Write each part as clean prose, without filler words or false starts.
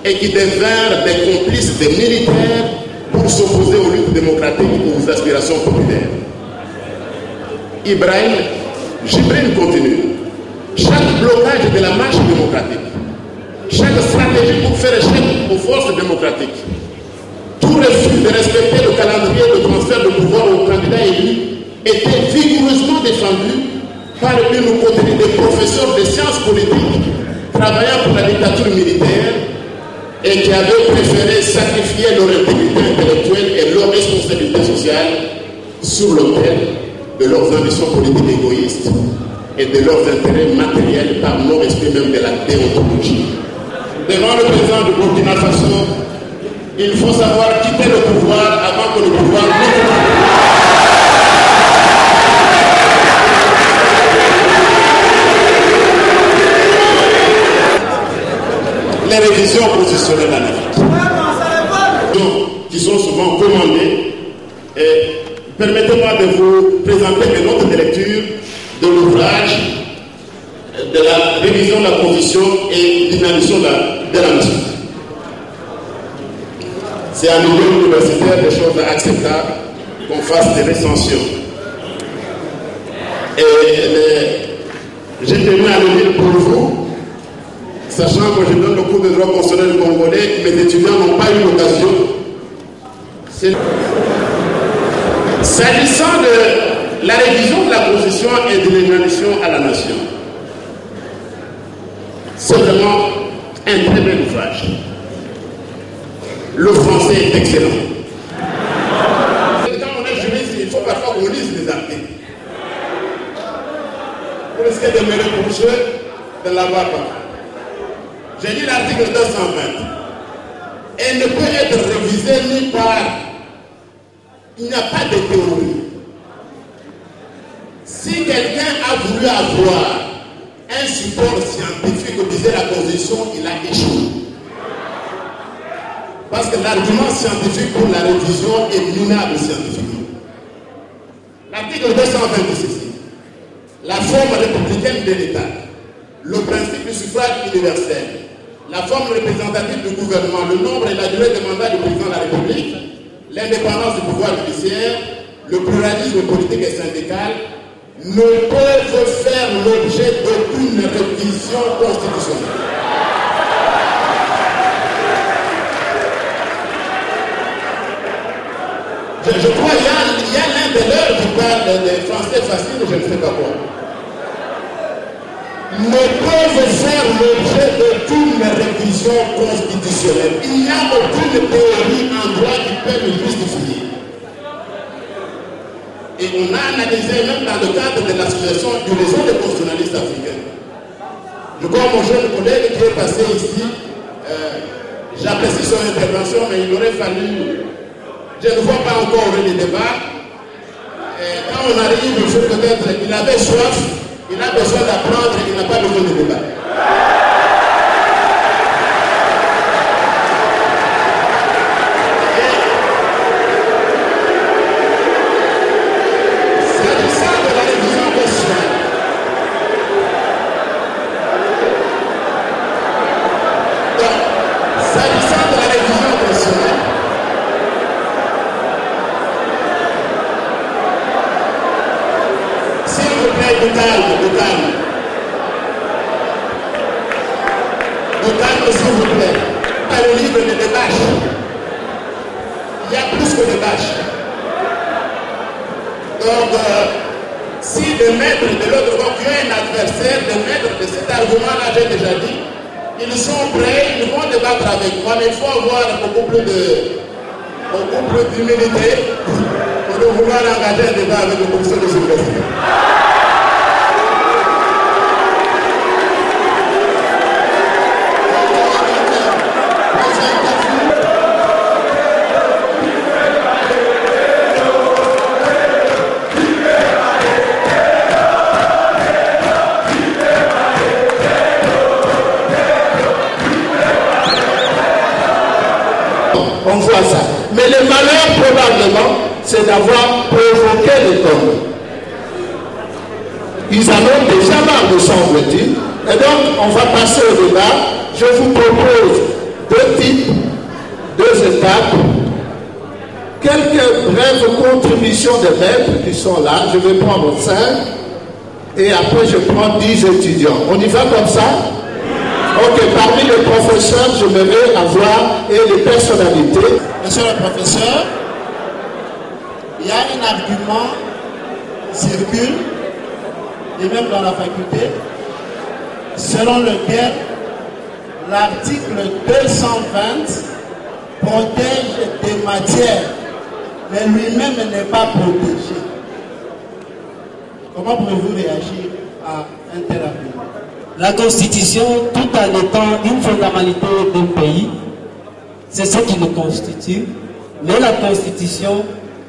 et qui devinrent des complices des militaires pour s'opposer aux luttes démocratiques et aux aspirations populaires. Ibrahim Jibril continue. Chaque blocage de la marche démocratique, chaque stratégie pour faire échec aux forces démocratiques, tout refus de respecter le calendrier de transfert de pouvoir aux candidats élus était vigoureusement défendu par une coterie de professeurs de sciences politiques travaillant pour la dictature militaire et qui avaient préféré sacrifier leur intégrité intellectuelle et leur responsabilité sociale sur l'autel de leurs ambitions politiques égoïstes et de leurs intérêts matériels par non-respect même de la déontologie. Devant le président du Burkina Faso, il faut savoir quitter le pouvoir avant que le pouvoir les révisions positionnelles en Afrique, qui sont souvent commandées. Et permettez-moi de vous présenter mes notes de lecture de l'ouvrage de la révision de la position et dynamisation de la nation. C'est à niveau universitaire des choses acceptables qu'on fasse des recensions. Et j'ai tenu à le lire pour vous, sachant que je donne le cours de droit constitutionnel congolais, mes étudiants n'ont pas eu l'occasion. S'agissant de la révision de la position et de l'évaluation à la nation, c'est vraiment un très bel ouvrage. Le français est excellent. Quand on est juriste, il faut parfois qu'on lise les articles. Pour risquer de me reprocher de l'avoir pas. J'ai lu l'article 220. Elle ne peut être révisée ni par... Il n'y a pas de théorie. Si quelqu'un a voulu avoir un support scientifique, disait la Constitution, il a échoué. Parce que l'argument scientifique pour la révision est minable scientifiquement. L'article 220 dit ceci. La forme républicaine de l'État, le principe du suffrage universel, la forme représentative du gouvernement, le nombre et la durée des mandats du président de la République, l'indépendance du pouvoir judiciaire, le pluralisme politique et syndical ne peuvent faire l'objet d'aucune révision constitutionnelle. Je crois qu'il y a l'un de leurs qui parle des Français faciles, je ne sais pas quoi. Ne peuvent faire l'objet d'aucune révision constitutionnelle. Il n'y a aucune théorie en droit qui peut le justifier. Et on a analysé même dans le cadre de l'association du réseau des constitutionnalistes africains. Je crois mon jeune collègue qui est passé ici, j'apprécie son intervention, mais il aurait fallu... Je ne vois pas encore les débats. Quand on arrive, il faut peut-être... Il avait soif, il a besoin d'apprendre, il n'a pas besoin de débat. S'agissant de la révision constitutionnelle, de calme, s'il vous plaît. Dans le livre de Debache, il y a plus que Debache. Donc, si de mettre de l'autre bord, il y a un adversaire, de mettre de cet argument-là, j'ai déjà dit, ils sont prêts, ils vont débattre avec moi, mais il faut avoir beaucoup plus d'humilité pour vouloir engager un débat avec le commissaire de sécurité. On voit ça. Mais le malheur, probablement, c'est d'avoir provoqué les tombes. Ils en ont déjà marre, me semble-t-il. Et donc, on va passer au débat. Je vous propose deux types, deux étapes, quelques brèves contributions des maîtres qui sont là. Je vais prendre 5 et après je prends 10 étudiants. On y va comme ça? Ok, parmi les professeurs, je me vais avoir et les personnalités. Monsieur le professeur, il y a un argument qui circule, et même dans la faculté, selon lequel l'article 220 protège des matières, mais lui-même n'est pas protégé. Comment pouvez-vous réagir à un tel argument? La Constitution, tout en étant une fondamentalité d'un pays, c'est ce qui nous constitue, mais la Constitution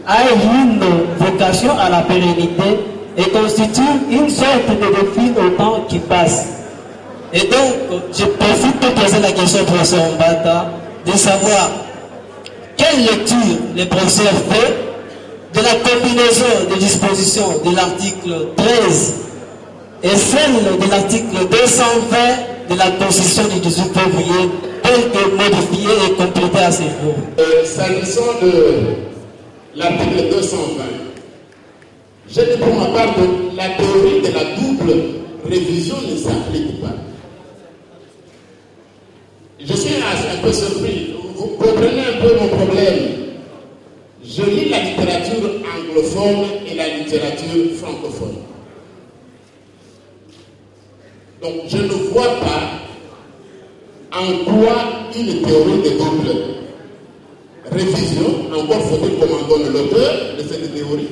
a une vocation à la pérennité et constitue une sorte de défi au temps qui passe. Et donc, je profite pour poser la question au professeur Mbata de savoir quelle lecture les professeurs fait de la combinaison des dispositions de l'article 13 et celle de l'article 220 de la Constitution du 18 février, telle que modifiée et complétée à ces jours. S'agissant de l'article 220, j'ai dit pour ma part que la théorie de la double révision ne s'applique pas. Je suis un peu surpris. Vous comprenez un peu mon problème. Je lis la littérature anglophone et la littérature francophone. Donc je ne vois pas en quoi une théorie de double révision, encore faut-il qu'on m'en donne l'auteur de cette théorie.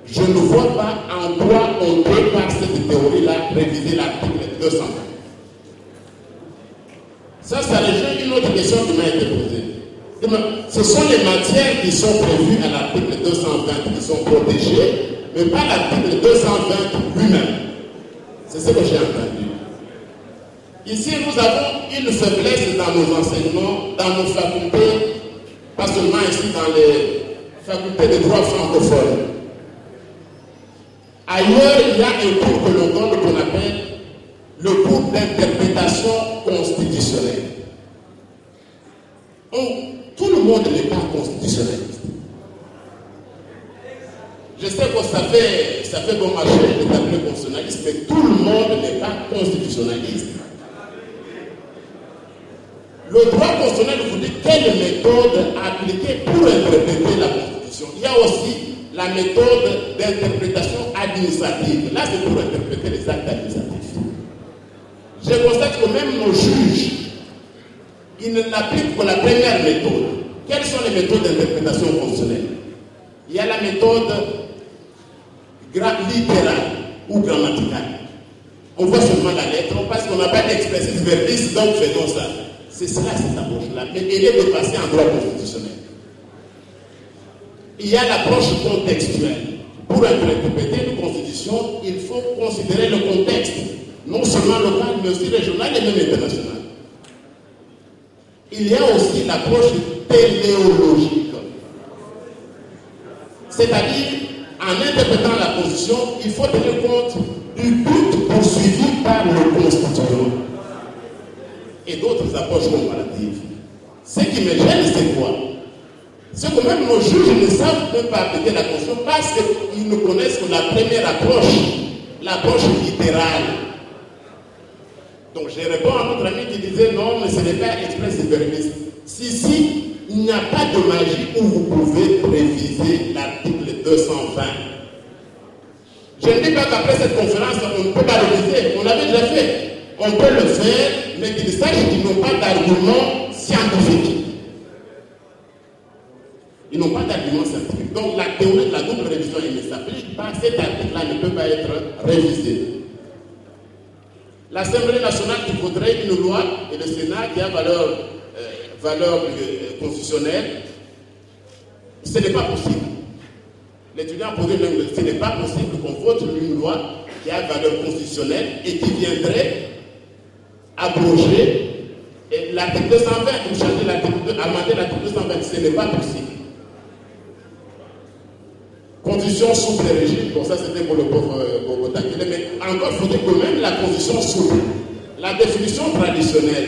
Je ne vois pas en quoi on peut par cette théorie-là réviser l'article 220. Ça rejoint une autre question qui m'a été posée. Ce sont les matières qui sont prévues à l'article 220 qui sont protégées, mais pas l'article 220 lui-même. C'est ce que j'ai entendu. Ici, nous avons une faiblesse dans nos enseignements, dans nos facultés, pas seulement ici dans les facultés de droit francophone. Ailleurs, il y a un cours que l'on donne qu'on appelle le cours d'interprétation constitutionnelle. Tout le monde n'est pas constitutionnaliste. Je sais que ça fait bon marché d'établir constitutionnaliste, mais tout le monde n'est pas constitutionnaliste. Le droit constitutionnel vous dit quelle méthode appliquer pour interpréter la Constitution. Il y a aussi la méthode d'interprétation administrative. Là, c'est pour interpréter les actes administratifs. Je constate que même nos juges, ils n'appliquent que la première méthode. Quelles sont les méthodes d'interprétation constitutionnelle? Il y a la méthode littérale ou grammaticale. On voit seulement la lettre, parce qu'on n'a pas d'expressis verbis, donc faisons ça. C'est cela, cette approche-là. Mais elle est dépassée en droit constitutionnel. Il y a l'approche contextuelle. Pour interpréter une constitution, il faut considérer le contexte, non seulement local, mais aussi régional et même international. Il y a aussi l'approche téléologique. C'est-à-dire, en interprétant la Constitution, il faut tenir compte du but poursuivi par le constituant et d'autres approches comparatives. Ce qui me gêne, c'est quoi? C'est que même nos juges ne savent même pas appliquer la Constitution parce qu'ils ne connaissent que la première approche, l'approche littérale. Donc je réponds à notre ami qui disait non, mais ce n'est pas express verbis. Si, il n'y a pas de magie où vous pouvez réviser l'article 220. Je ne dis pas qu'après cette conférence, on ne peut pas réviser. On l'avait déjà fait. On peut le faire, mais qu'ils sachent qu'ils n'ont pas d'argument scientifique. Ils n'ont pas d'argument scientifique. Donc la théorie de la double révision, elle ne s'applique pas. Cet article-là ne peut pas être révisé. L'Assemblée nationale qui voudrait une loi et le Sénat qui a valeur constitutionnelle, ce n'est pas possible. L'étudiant a posé même, ce n'est pas possible qu'on vote une loi qui a valeur constitutionnelle et qui viendrait abroger l'article 220 ou changer amender l'article 220. Ce n'est pas possible. Constitution souple et régime, bon ça c'était pour le pauvre Bogota, mais encore faut-il que même la constitution souple, la définition traditionnelle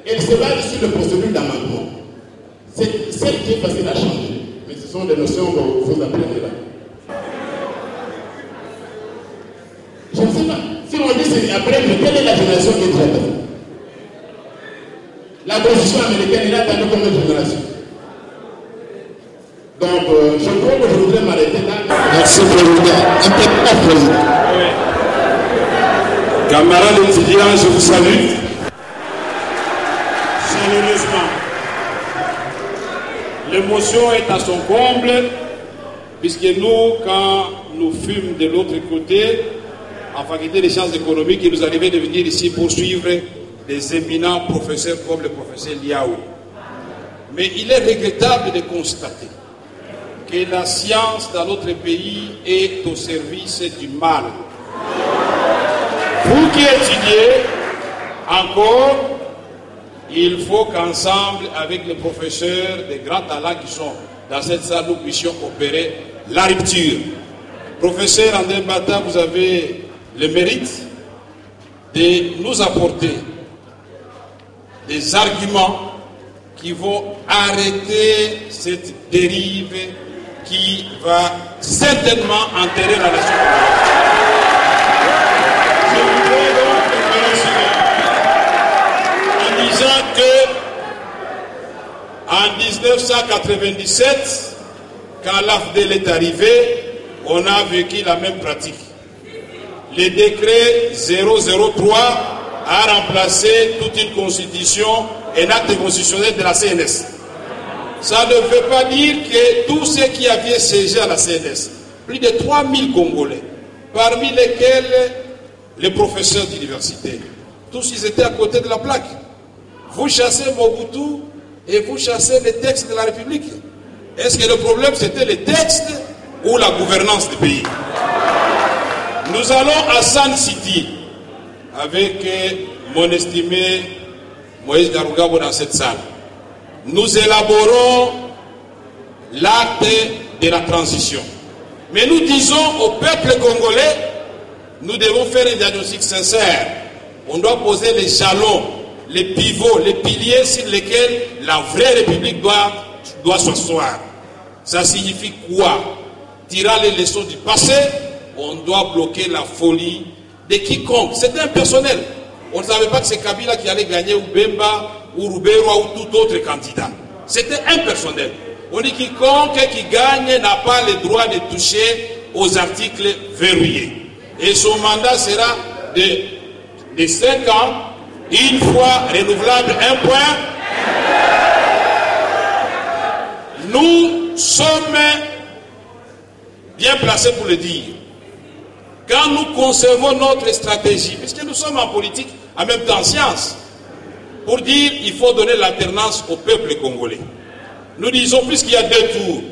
elle se base sur le procédure d'amendement. C'est celle qui est facile à changer. Mais ce sont des notions dont vous apprenez là. Je ne sais pas. Si on dit c'est après, mais quelle est la génération qui est déjà là? La constitution américaine, elle a attendu combien de générations? Donc, je crois que je voudrais m'arrêter là. Merci, Président. Impeccable, Président. Camarades étudiants, je vous salue. Chaleureusement. L'émotion est à son comble, puisque nous, quand nous fûmes de l'autre côté, en faculté des sciences économiques, il nous arrivait de venir ici pour suivre des éminents professeurs comme le professeur Liao. Mais il est regrettable de constater que la science dans notre pays est au service du mal. Vous qui étudiez encore, il faut qu'ensemble, avec les professeurs des grands talents qui sont dans cette salle, nous puissions opérer la rupture. Professeur André Bata, vous avez le mérite de nous apporter des arguments qui vont arrêter cette dérive qui va certainement enterrer la nation. Je voudrais donc en disant que en 1997, quand l'AFDEL est arrivé, on a vécu la même pratique. Le décret 003 a remplacé toute une constitution, un acte constitutionnel de la CNS. Ça ne veut pas dire que tous ceux qui avaient siégé à la CNS, plus de 3000 Congolais, parmi lesquels les professeurs d'université, tous ils étaient à côté de la plaque. Vous chassez Mobutu et vous chassez les textes de la République. Est-ce que le problème c'était les textes ou la gouvernance du pays? Nous allons à San City avec mon estimé Moïse Garugabo dans cette salle. Nous élaborons l'acte de la transition. Mais nous disons au peuple congolais, nous devons faire un diagnostic sincère. On doit poser les jalons, les pivots, les piliers sur lesquels la vraie République doit s'asseoir. Ça signifie quoi? Tirant les leçons du passé, on doit bloquer la folie de quiconque. C'était impersonnel. On ne savait pas que c'est Kabila qui allait gagner ou Bemba ou Rouberoa ou tout autre candidat. C'était impersonnel. On dit quiconque qui gagne n'a pas le droit de toucher aux articles verrouillés. Et son mandat sera de 5 ans, une fois renouvelable, un point. Nous sommes bien placés pour le dire. Quand nous concevons notre stratégie, puisque nous sommes en politique, en même temps en science, pour dire qu'il faut donner l'alternance au peuple congolais. Nous disons, puisqu'il y a 2 tours,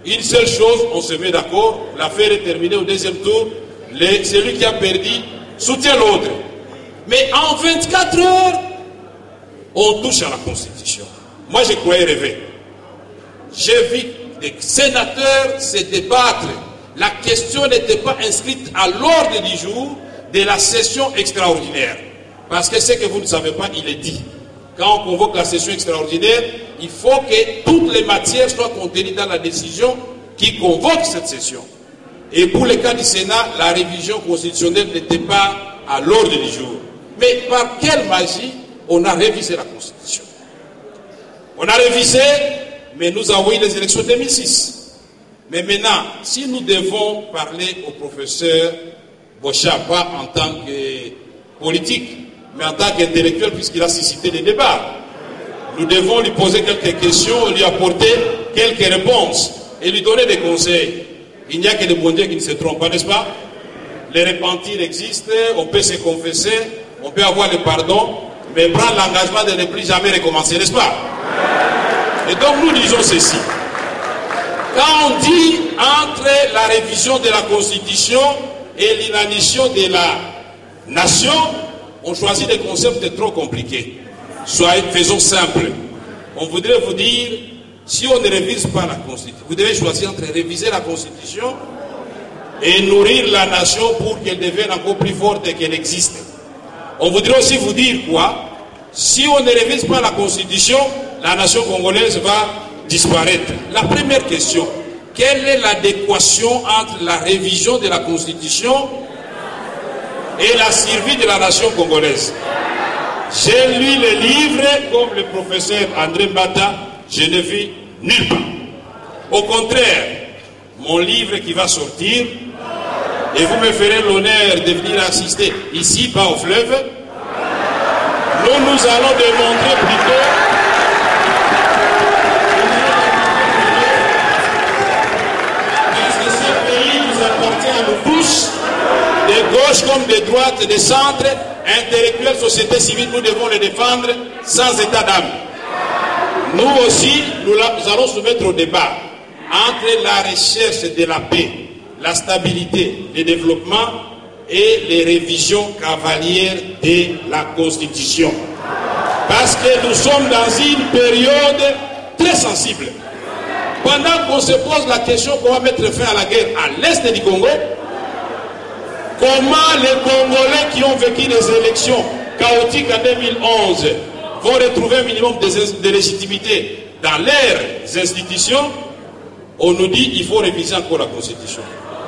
une seule chose, on se met d'accord, l'affaire est terminée au 2e tour, celui qui a perdu soutient l'autre. Mais en 24 heures, on touche à la Constitution. Moi, je croyais rêver. J'ai vu des sénateurs se débattre. La question n'était pas inscrite à l'ordre du jour de la session extraordinaire. Parce que ce que vous ne savez pas, il est dit. Quand on convoque la session extraordinaire, il faut que toutes les matières soient contenues dans la décision qui convoque cette session. Et pour le cas du Sénat, la révision constitutionnelle n'était pas à l'ordre du jour. Mais par quelle magie on a révisé la Constitution? On a révisé, mais nous avons eu les élections de 2006. Mais maintenant, si nous devons parler au professeur Bocha, pas en tant que politique, mais en tant qu'intellectuel, puisqu'il a suscité des débats, nous devons lui poser quelques questions, lui apporter quelques réponses et lui donner des conseils. Il n'y a que des bons dieux qui ne se trompent pas, n'est-ce pas? Les repentirs existent, on peut se confesser, on peut avoir le pardon, mais prendre l'engagement de ne plus jamais recommencer, n'est-ce pas? Et donc nous disons ceci. Quand on dit entre la révision de la Constitution et l'inanition de la nation, on choisit des concepts trop compliqués. Faisons simple. On voudrait vous dire, si on ne révise pas la Constitution, vous devez choisir entre réviser la Constitution et nourrir la nation pour qu'elle devienne encore plus forte qu'elle existe. On voudrait aussi vous dire quoi? Si on ne révise pas la Constitution, la nation congolaise va disparaître. La première question, quelle est l'adéquation entre la révision de la Constitution et la survie de la nation congolaise? J'ai lu les livres comme le professeur André Mbata, je ne vis nulle part. Au contraire, mon livre qui va sortir, et vous me ferez l'honneur de venir assister ici, pas au fleuve, nous allons démontrer plutôt que ce pays nous appartient à nous tous, de gauche comme de droite, de centre, intellectuels, société civile, nous devons les défendre sans état d'âme. Nous aussi, nous allons se mettre au débat entre la recherche de la paix, la stabilité, le développement et les révisions cavalières de la Constitution. Parce que nous sommes dans une période très sensible. Pendant qu'on se pose la question qu'on va mettre fin à la guerre à l'est du Congo, comment les Congolais qui ont vécu les élections chaotiques en 2011 vont retrouver un minimum de légitimité dans leurs institutions? On nous dit qu'il faut réviser encore la Constitution.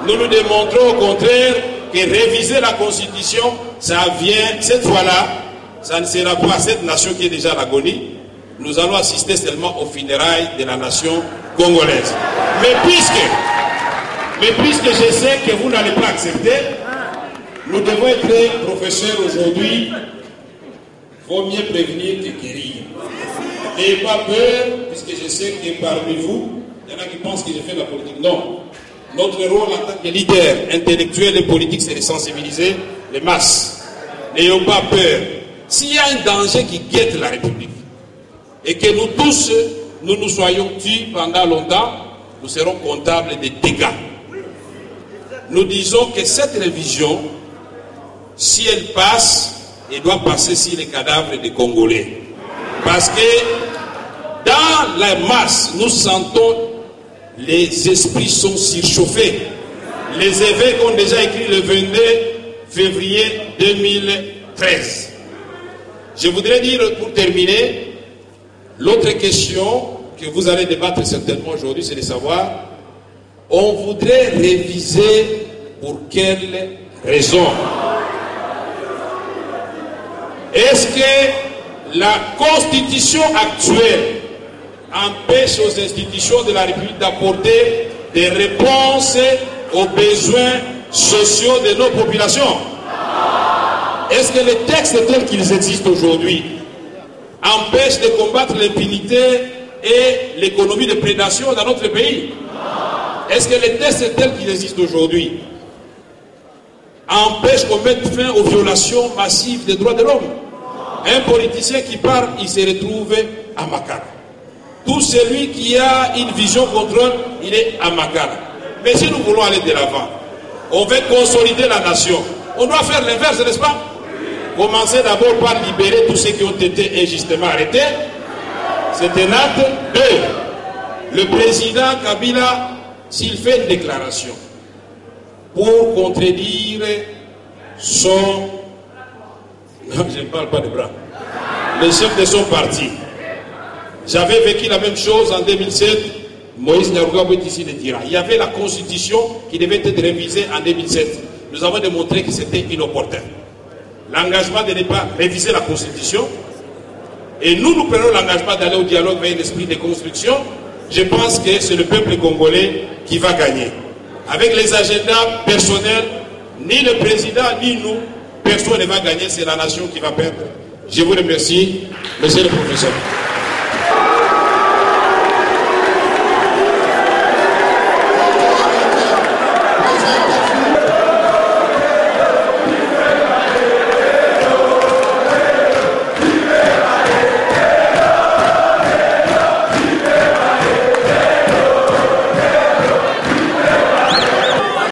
Nous nous démontrons au contraire que réviser la Constitution, ça vient, cette fois-là, ça ne sera pas cette nation qui est déjà à l'agonie. Nous allons assister seulement aux funérailles de la nation congolaise. Mais puisque je sais que vous n'allez pas accepter, nous devons être professeurs aujourd'hui. Il faut mieux prévenir que guérir. N'ayez pas peur, puisque je sais que parmi vous, il y en a qui pensent que je fais de la politique. Non. Notre rôle en tant que leader intellectuel et politique, c'est de sensibiliser les masses. N'ayons pas peur. S'il y a un danger qui guette la République, et que nous tous, nous soyons tués pendant longtemps, nous serons comptables des dégâts. Nous disons que cette révision, si elle passe, elle doit passer sur les cadavres des Congolais. Parce que dans la masse, nous sentons les esprits sont surchauffés. Les évêques ont déjà écrit le 22 février 2013. Je voudrais dire, pour terminer, l'autre question que vous allez débattre certainement aujourd'hui, c'est de savoir, on voudrait réviser pour quelles raisons? Est-ce que la constitution actuelle empêche aux institutions de la République d'apporter des réponses aux besoins sociaux de nos populations? Est-ce que les textes tels qu'ils existent aujourd'hui empêchent de combattre l'impunité et l'économie de prédation dans notre pays? Est-ce que les textes tels qu'ils existent aujourd'hui empêchent qu'on mette fin aux violations massives des droits de l'homme? Un politicien qui part, il se retrouve à Makara. Tout celui qui a une vision contrôle, il est à Makara. Mais si nous voulons aller de l'avant, on veut consolider la nation, on doit faire l'inverse, n'est-ce pas? Commencer d'abord par libérer tous ceux qui ont été injustement arrêtés. C'est un acte. 2. Le président Kabila, s'il fait une déclaration pour contredire son... Non, je ne parle pas de bras. Le chef de son parti. J'avais vécu la même chose en 2007. Moïse Nyarugabo est ici de Tira. Il y avait la constitution qui devait être révisée en 2007. Nous avons démontré que c'était inopportun. L'engagement de ne pas réviser la constitution. Et nous prenons l'engagement d'aller au dialogue vers un esprit de construction. Je pense que c'est le peuple congolais qui va gagner. Avec les agendas personnels, ni le président, ni nous, personne ne va gagner. C'est la nation qui va perdre. Je vous remercie, monsieur le professeur.